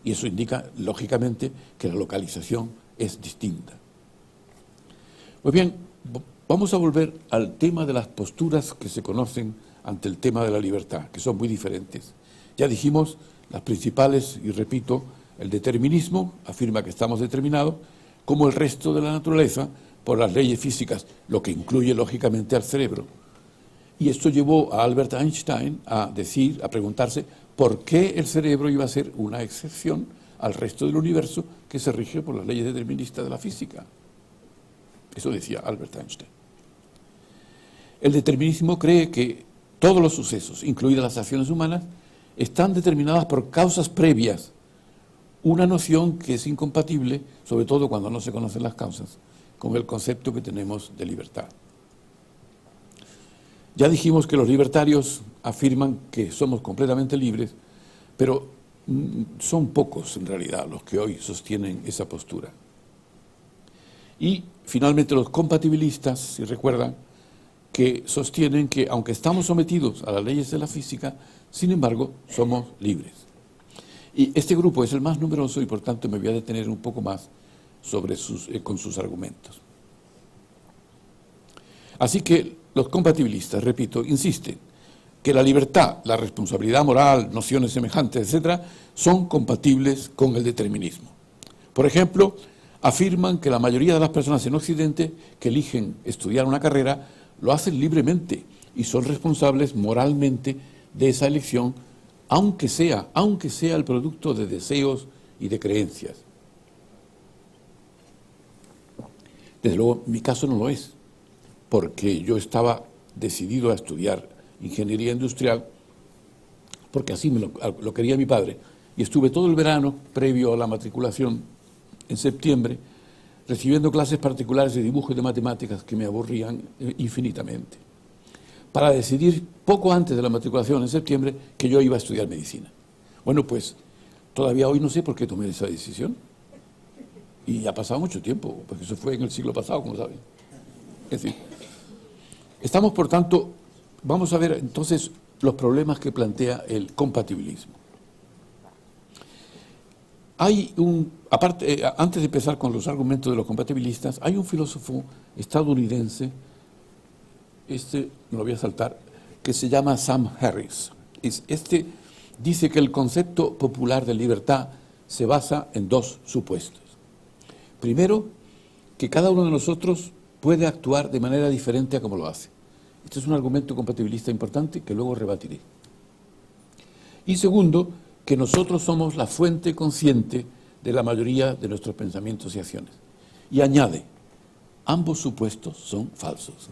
Y eso indica, lógicamente, que la localización es distinta. Pues bien, vamos a volver al tema de las posturas que se conocen ante el tema de la libertad, que son muy diferentes. Ya dijimos las principales, y repito, el determinismo afirma que estamos determinados, como el resto de la naturaleza, por las leyes físicas, lo que incluye, lógicamente, al cerebro. Y esto llevó a Albert Einstein a preguntarse por qué el cerebro iba a ser una excepción al resto del universo que se rige por las leyes deterministas de la física. Eso decía Albert Einstein. El determinismo cree que todos los sucesos, incluidas las acciones humanas, están determinadas por causas previas, una noción que es incompatible, sobre todo cuando no se conocen las causas, con el concepto que tenemos de libertad. Ya dijimos que los libertarios afirman que somos completamente libres, pero son pocos en realidad los que hoy sostienen esa postura. Y finalmente los compatibilistas, si recuerdan, que sostienen que aunque estamos sometidos a las leyes de la física, sin embargo somos libres. Y este grupo es el más numeroso y por tanto me voy a detener un poco más con sus argumentos. Así que los compatibilistas, repito, insisten que la libertad, la responsabilidad moral, nociones semejantes, etcétera, son compatibles con el determinismo. Por ejemplo, afirman que la mayoría de las personas en Occidente que eligen estudiar una carrera lo hacen libremente y son responsables moralmente de esa elección, aunque sea el producto de deseos y de creencias. Desde luego, mi caso no lo es, porque yo estaba decidido a estudiar ingeniería industrial, porque así lo quería mi padre, y estuve todo el verano previo a la matriculación, en septiembre, recibiendo clases particulares de dibujo y de matemáticas que me aburrían infinitamente. para decidir poco antes de la matriculación en septiembre que yo iba a estudiar medicina. Bueno, pues todavía hoy no sé por qué tomé esa decisión. Y ha pasado mucho tiempo, porque eso fue en el siglo pasado, como saben. Es decir, estamos, por tanto, vamos a ver entonces los problemas que plantea el compatibilismo. Hay antes de empezar con los argumentos de los compatibilistas, hay un filósofo estadounidense, me lo voy a saltar, que se llama Sam Harris. Este dice que el concepto popular de libertad se basa en dos supuestos. Primero, que cada uno de nosotros puede actuar de manera diferente a como lo hace. Este es un argumento compatibilista importante que luego rebatiré. Y segundo, que nosotros somos la fuente consciente de la mayoría de nuestros pensamientos y acciones. Y añade, ambos supuestos son falsos.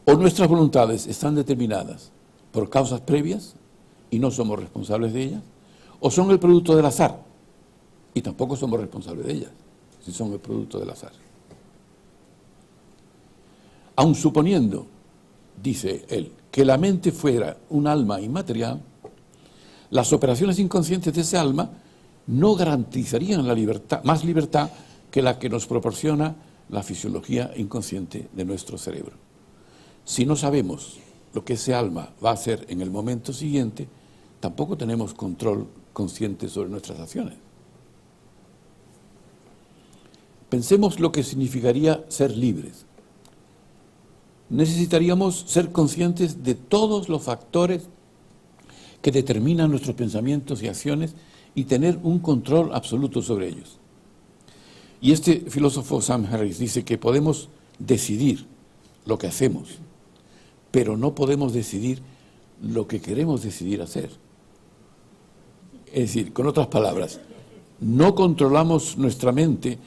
O nuestras voluntades están determinadas por causas previas y no somos responsables de ellas, o son el producto del azar y tampoco somos responsables de ellas, si son el producto del azar. Aun suponiendo, dice él, que la mente fuera un alma inmaterial, las operaciones inconscientes de ese alma no garantizarían la libertad, más libertad que la que nos proporciona la fisiología inconsciente de nuestro cerebro. Si no sabemos lo que ese alma va a hacer en el momento siguiente, tampoco tenemos control consciente sobre nuestras acciones. Pensemos lo que significaría ser libres. Necesitaríamos ser conscientes de todos los factores que determinan nuestros pensamientos y acciones y tener un control absoluto sobre ellos. Y este filósofo Sam Harris dice que podemos decidir lo que hacemos, pero no podemos decidir lo que queremos decidir hacer. Es decir, con otras palabras, no controlamos nuestra mente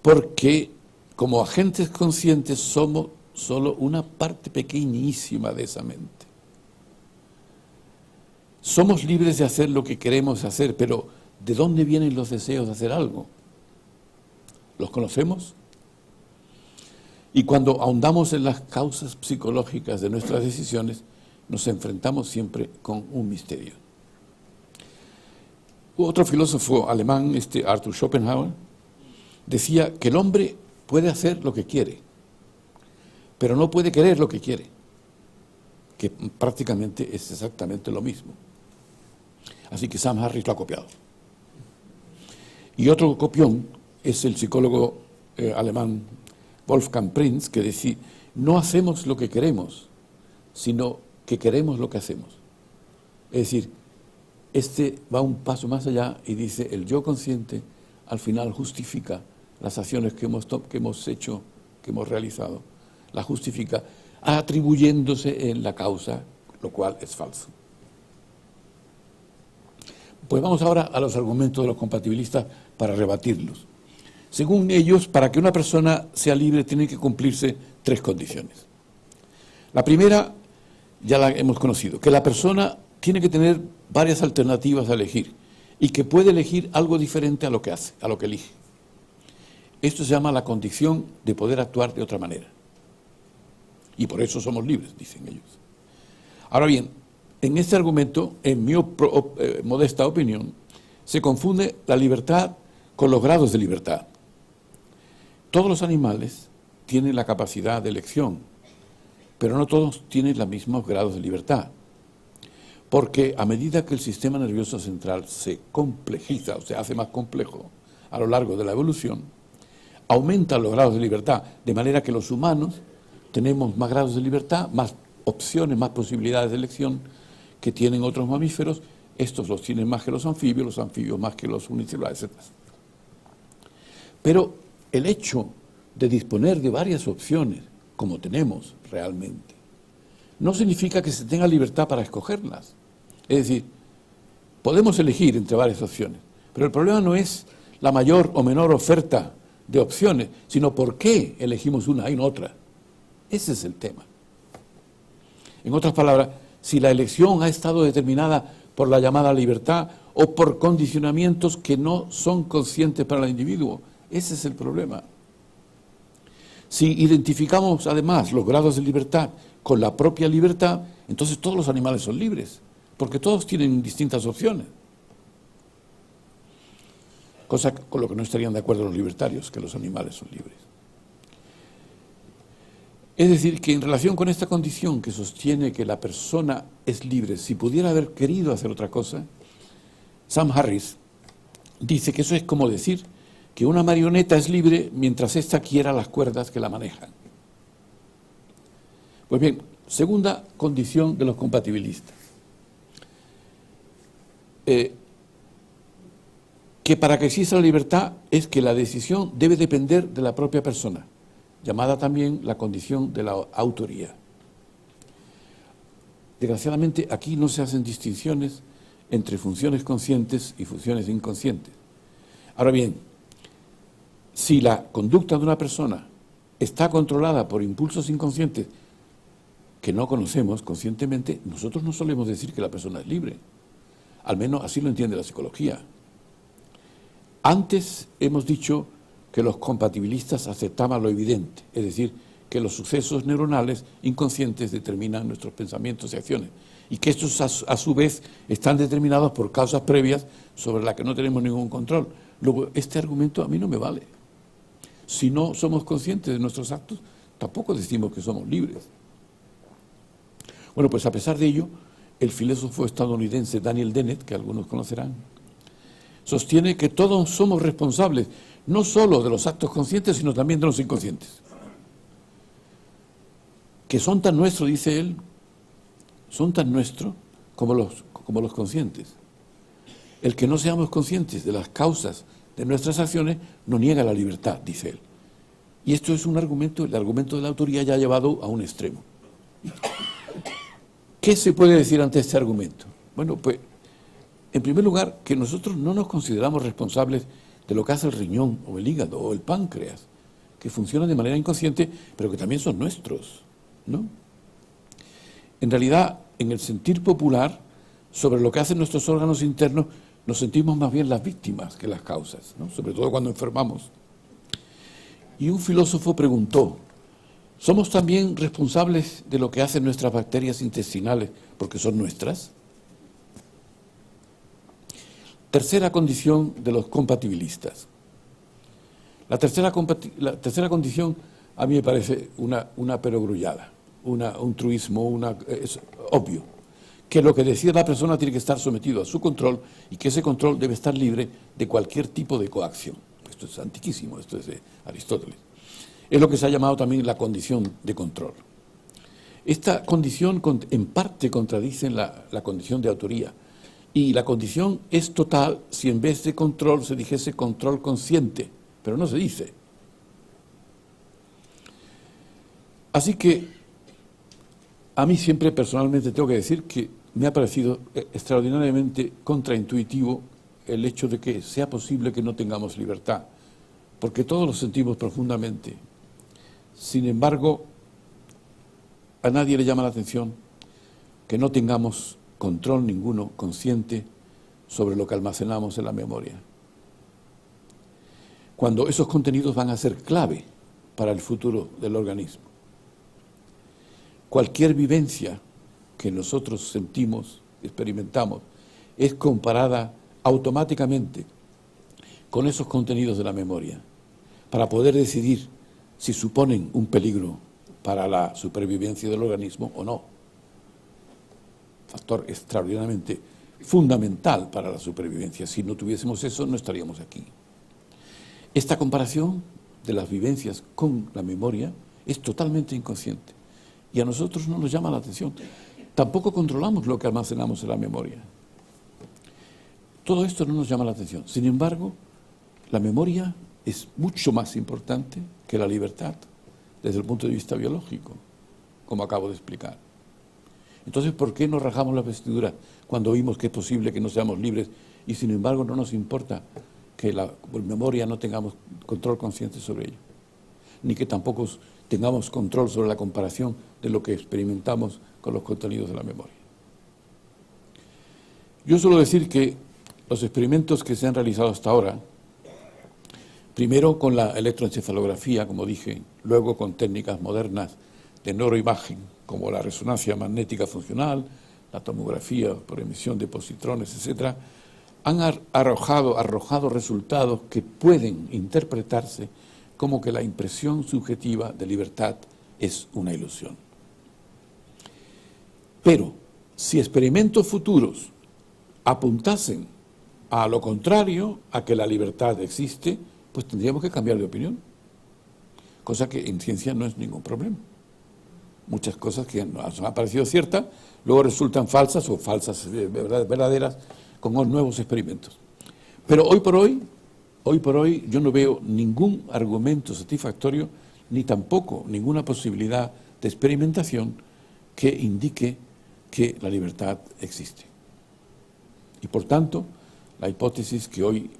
porque como agentes conscientes somos solo una parte pequeñísima de esa mente. Somos libres de hacer lo que queremos hacer, pero ¿de dónde vienen los deseos de hacer algo? ¿Los conocemos? Y cuando ahondamos en las causas psicológicas de nuestras decisiones, nos enfrentamos siempre con un misterio. Otro filósofo alemán, Arthur Schopenhauer, decía que el hombre puede hacer lo que quiere, pero no puede querer lo que quiere, que prácticamente es exactamente lo mismo. Así que Sam Harris lo ha copiado. Y otro copión es el psicólogo alemán Wolfgang Prinz, que decía, no hacemos lo que queremos, sino que queremos lo que hacemos. Es decir, va un paso más allá y dice, el yo consciente al final justifica las acciones que hemos hecho, que hemos realizado, la justifica atribuyéndose en la causa, lo cual es falso. Pues vamos ahora a los argumentos de los compatibilistas para rebatirlos. Según ellos, para que una persona sea libre tienen que cumplirse 3 condiciones. La primera, ya la hemos conocido, que la persona tiene que tener varias alternativas a elegir y que puede elegir algo diferente a lo que hace, a lo que elige. Esto se llama la condición de poder actuar de otra manera. Y por eso somos libres, dicen ellos. Ahora bien, en este argumento, en mi modesta opinión, se confunde la libertad con los grados de libertad. Todos los animales tienen la capacidad de elección, pero no todos tienen los mismos grados de libertad. Porque a medida que el sistema nervioso central se complejiza, o se hace más complejo a lo largo de la evolución, aumentan los grados de libertad, de manera que los humanos tenemos más grados de libertad, más opciones, más posibilidades de elección que tienen otros mamíferos. Estos los tienen más que los anfibios más que los unicelulares, etc. Pero el hecho de disponer de varias opciones, como tenemos realmente, no significa que se tenga libertad para escogerlas. Es decir, podemos elegir entre varias opciones, pero el problema no es la mayor o menor oferta de opciones, sino por qué elegimos una y no otra. Ese es el tema. En otras palabras, si la elección ha estado determinada por la llamada libertad o por condicionamientos que no son conscientes para el individuo, ese es el problema. Si identificamos además los grados de libertad con la propia libertad, entonces todos los animales son libres, porque todos tienen distintas opciones. Cosa con lo que no estarían de acuerdo los libertarios, que los animales son libres. Es decir, que en relación con esta condición que sostiene que la persona es libre, si pudiera haber querido hacer otra cosa, Sam Harris dice que eso es como decir que una marioneta es libre mientras ésta quiera las cuerdas que la manejan. Pues bien, segunda condición de los compatibilistas. Que para que exista la libertad es que la decisión debe depender de la propia persona, llamada también la condición de la autoría. Desgraciadamente, aquí no se hacen distinciones entre funciones conscientes y funciones inconscientes. Ahora bien, si la conducta de una persona está controlada por impulsos inconscientes que no conocemos conscientemente, nosotros no solemos decir que la persona es libre. Al menos así lo entiende la psicología. Antes hemos dicho que los compatibilistas aceptaban lo evidente, es decir, que los sucesos neuronales inconscientes determinan nuestros pensamientos y acciones, y que estos a su vez están determinados por causas previas sobre las que no tenemos ningún control. Luego, este argumento a mí no me vale. Si no somos conscientes de nuestros actos, tampoco decimos que somos libres. Bueno, pues a pesar de ello, el filósofo estadounidense Daniel Dennett, que algunos conocerán, sostiene que todos somos responsables, no solo de los actos conscientes, sino también de los inconscientes. Que son tan nuestros, dice él, son tan nuestros como los conscientes. El que no seamos conscientes de las causas de nuestras acciones nos niega la libertad, dice él. Y esto es un argumento, el argumento de la autoría ya llevado a un extremo. ¿Qué se puede decir ante este argumento? Bueno, pues, en primer lugar, que nosotros no nos consideramos responsables de lo que hace el riñón o el hígado o el páncreas, que funcionan de manera inconsciente, pero que también son nuestros, ¿no? En realidad, en el sentir popular, sobre lo que hacen nuestros órganos internos, nos sentimos más bien las víctimas que las causas, ¿no? Sobre todo cuando enfermamos. Y un filósofo preguntó, ¿somos también responsables de lo que hacen nuestras bacterias intestinales porque son nuestras? Tercera condición de los compatibilistas. La tercera condición a mí me parece una perogrullada, un truismo, es obvio, que lo que decide la persona tiene que estar sometido a su control y que ese control debe estar libre de cualquier tipo de coacción. Esto es antiquísimo, esto es de Aristóteles. Es lo que se ha llamado también la condición de control. Esta condición en parte contradice la condición de autoría. Y la condición es total si en vez de control se dijese control consciente, pero no se dice. Así que a mí siempre personalmente tengo que decir que me ha parecido extraordinariamente contraintuitivo el hecho de que sea posible que no tengamos libertad, porque todos lo sentimos profundamente. Sin embargo, a nadie le llama la atención que no tengamos control ninguno consciente sobre lo que almacenamos en la memoria. Cuando esos contenidos van a ser clave para el futuro del organismo. Cualquier vivencia que nosotros sentimos, experimentamos, es comparada automáticamente con esos contenidos de la memoria para poder decidir si suponen un peligro para la supervivencia del organismo o no. Factor extraordinariamente fundamental para la supervivencia. Si no tuviésemos eso, no estaríamos aquí. Esta comparación de las vivencias con la memoria es totalmente inconsciente y a nosotros no nos llama la atención. Tampoco controlamos lo que almacenamos en la memoria. Todo esto no nos llama la atención. Sin embargo, la memoria es mucho más importante que la libertad desde el punto de vista biológico, como acabo de explicar. Entonces, ¿por qué nos rajamos las vestiduras cuando oímos que es posible que no seamos libres y sin embargo no nos importa que la memoria no tengamos control consciente sobre ello? Ni que tampoco tengamos control sobre la comparación de lo que experimentamos con los contenidos de la memoria. Yo suelo decir que los experimentos que se han realizado hasta ahora Primero con la electroencefalografía, como dije, luego con técnicas modernas de neuroimagen, como la resonancia magnética funcional, la tomografía por emisión de positrones, etcétera, han arrojado resultados que pueden interpretarse como que la impresión subjetiva de libertad es una ilusión. Pero si experimentos futuros apuntasen a lo contrario, a que la libertad existe, pues tendríamos que cambiar de opinión, cosa que en ciencia no es ningún problema. Muchas cosas que nos han parecido ciertas, luego resultan falsas o falsas verdaderas con nuevos experimentos. Pero hoy por hoy yo no veo ningún argumento satisfactorio ni tampoco ninguna posibilidad de experimentación que indique que la libertad existe. Y por tanto, la hipótesis que hoy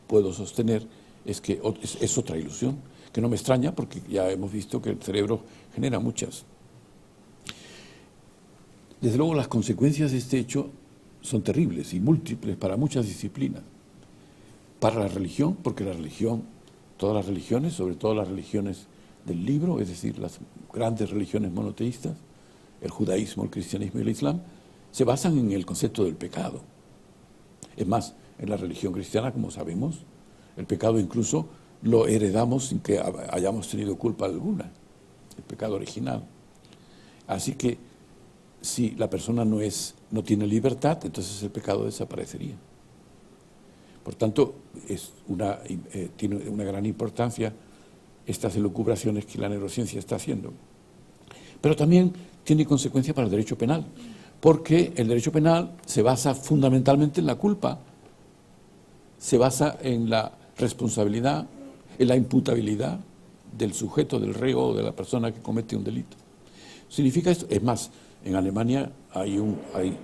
puedo sostener es que es otra ilusión, que no me extraña porque ya hemos visto que el cerebro genera muchas. Desde luego las consecuencias de este hecho son terribles y múltiples para muchas disciplinas. Para la religión, porque la religión, todas las religiones, sobre todo las religiones del libro, es decir, las grandes religiones monoteístas, el judaísmo, el cristianismo y el islam, se basan en el concepto del pecado. Es más, en la religión cristiana, como sabemos, el pecado incluso lo heredamos sin que hayamos tenido culpa alguna, el pecado original. Así que si la persona no tiene libertad, entonces el pecado desaparecería. Por tanto, tiene una gran importancia estas elucubraciones que la neurociencia está haciendo. Pero también tiene consecuencias para el derecho penal, porque el derecho penal se basa fundamentalmente en la culpa, se basa en la responsabilidad, en la imputabilidad del sujeto, del reo o de la persona que comete un delito. Significa esto, es más, en Alemania hay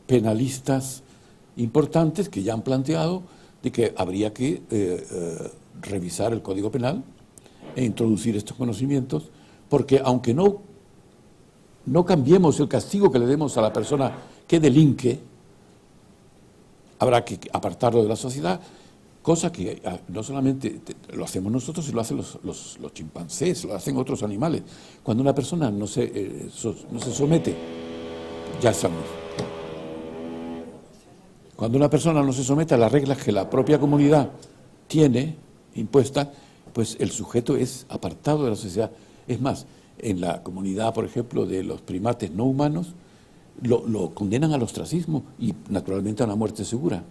penalistas importantes que ya han planteado de que habría que revisar el Código Penal e introducir estos conocimientos, porque aunque no cambiemos el castigo que le demos a la persona que delinque, habrá que apartarlo de la sociedad, cosa que no solamente lo hacemos nosotros, sino lo hacen los chimpancés, lo hacen otros animales. Cuando una persona no se somete, ya estamos. Cuando una persona no se somete a las reglas que la propia comunidad tiene impuestas, pues el sujeto es apartado de la sociedad. Es más, en la comunidad, por ejemplo, de los primates no humanos, lo condenan al ostracismo y naturalmente a una muerte segura,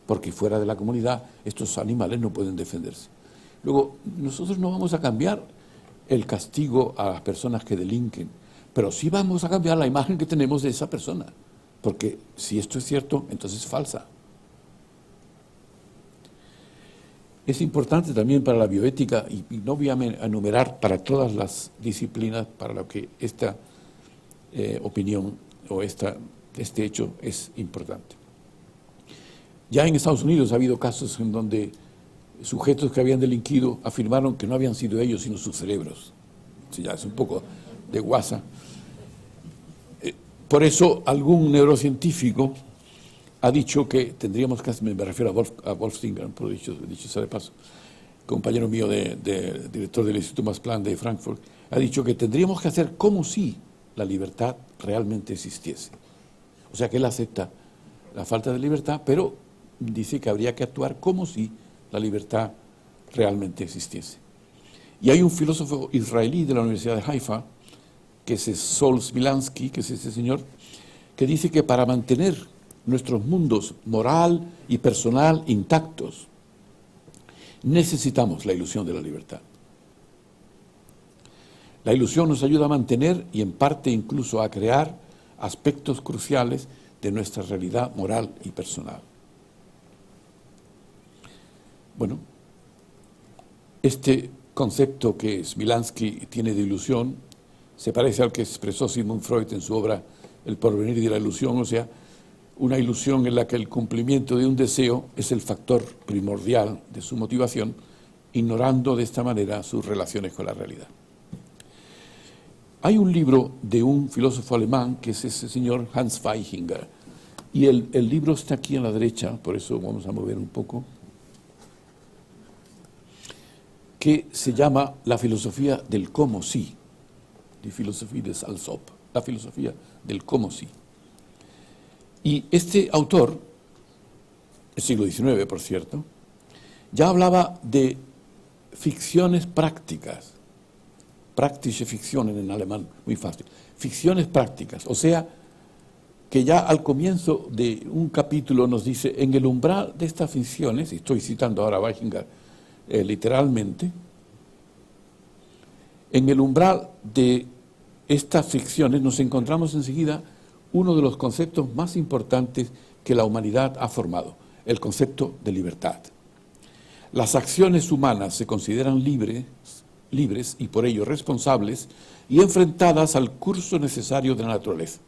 porque fuera de la comunidad estos animales no pueden defenderse. Luego, nosotros no vamos a cambiar el castigo a las personas que delinquen, pero sí vamos a cambiar la imagen que tenemos de esa persona, porque si esto es cierto, entonces es falsa. Es importante también para la bioética, y no voy a enumerar para todas las disciplinas para lo que esta opinión o este hecho es importante. Ya en Estados Unidos ha habido casos en donde sujetos que habían delinquido afirmaron que no habían sido ellos, sino sus cerebros. Sí, ya es un poco de guasa. Por eso algún neurocientífico ha dicho que tendríamos que, me refiero a Wolfstinger, por dicho sea de paso, compañero mío director del Instituto Max Planck de Frankfurt, ha dicho que tendríamos que hacer como si la libertad realmente existiese. O sea que él acepta la falta de libertad, pero dice que habría que actuar como si la libertad realmente existiese. Y hay un filósofo israelí de la Universidad de Haifa, que es Sol Smilansky, que es este señor, que dice que para mantener nuestros mundos moral y personal intactos, necesitamos la ilusión de la libertad. La ilusión nos ayuda a mantener y en parte incluso a crear aspectos cruciales de nuestra realidad moral y personal. Bueno, este concepto que Smilansky tiene de ilusión se parece al que expresó Sigmund Freud en su obra El porvenir de la ilusión, o sea, una ilusión en la que el cumplimiento de un deseo es el factor primordial de su motivación, ignorando de esta manera sus relaciones con la realidad. Hay un libro de un filósofo alemán que es ese señor Hans Weichinger, y el libro está aquí a la derecha, por eso vamos a mover un poco. que se llama La filosofía del cómo sí, die Philosophie des Als ob, la filosofía del cómo sí. Y este autor, del siglo XIX, por cierto, ya hablaba de ficciones prácticas, praktische Fiktionen en alemán, muy fácil, ficciones prácticas, o sea, que ya al comienzo de un capítulo nos dice, en el umbral de estas ficciones, y estoy citando ahora a Weichinger literalmente, en el umbral de estas ficciones nos encontramos enseguida uno de los conceptos más importantes que la humanidad ha formado, el concepto de libertad. Las acciones humanas se consideran libres y por ello responsables y enfrentadas al curso necesario de la naturaleza.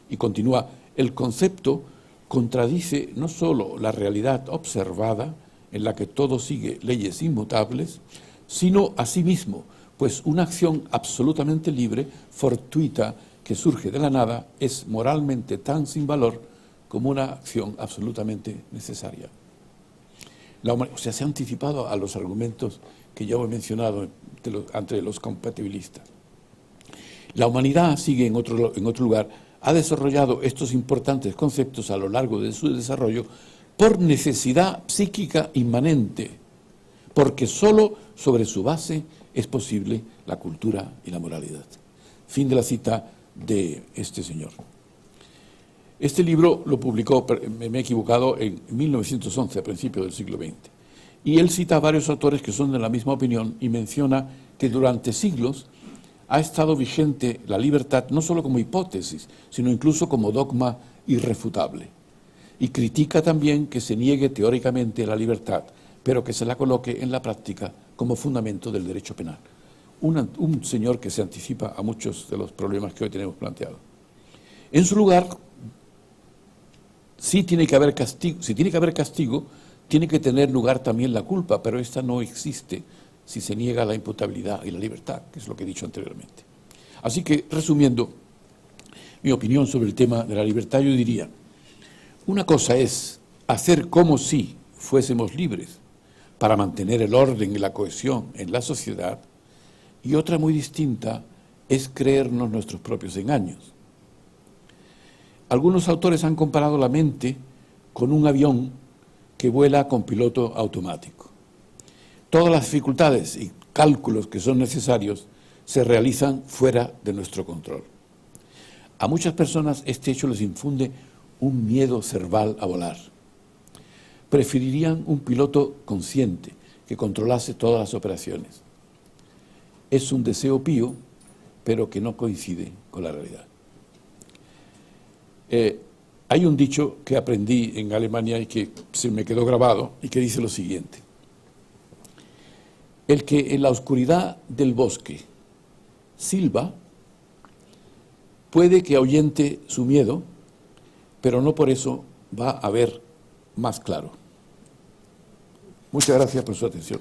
Y continúa, el concepto contradice no solo la realidad observada, en la que todo sigue leyes inmutables, sino a sí mismo, pues una acción absolutamente libre, fortuita, que surge de la nada, es moralmente tan sin valor como una acción absolutamente necesaria. O sea, se ha anticipado a los argumentos que ya he mencionado entre los compatibilistas. La humanidad, sigue en otro lugar, ha desarrollado estos importantes conceptos a lo largo de su desarrollo por necesidad psíquica inmanente, porque sólo sobre su base es posible la cultura y la moralidad. Fin de la cita de este señor. Este libro lo publicó, me he equivocado, en 1911, a principios del siglo XX. Y él cita a varios autores que son de la misma opinión y menciona que durante siglos ha estado vigente la libertad no solo como hipótesis, sino incluso como dogma irrefutable. Y critica también que se niegue teóricamente la libertad, pero que se la coloque en la práctica como fundamento del derecho penal. Un señor que se anticipa a muchos de los problemas que hoy tenemos planteados. En su lugar, si tiene que haber castigo, tiene que tener lugar también la culpa, pero esta no existe si se niega la imputabilidad y la libertad, que es lo que he dicho anteriormente. Así que, resumiendo mi opinión sobre el tema de la libertad, yo diría, una cosa es hacer como si fuésemos libres para mantener el orden y la cohesión en la sociedad, y otra muy distinta es creernos nuestros propios engaños. Algunos autores han comparado la mente con un avión que vuela con piloto automático. Todas las dificultades y cálculos que son necesarios se realizan fuera de nuestro control. A muchas personas este hecho les infunde un miedo cerval a volar. Preferirían un piloto consciente que controlase todas las operaciones. Es un deseo pío, pero que no coincide con la realidad. Hay un dicho que aprendí en Alemania y que se me quedó grabado y que dice lo siguiente: el que en la oscuridad del bosque silba puede que ahuyente su miedo, pero no por eso va a ver más claro. Muchas gracias por su atención.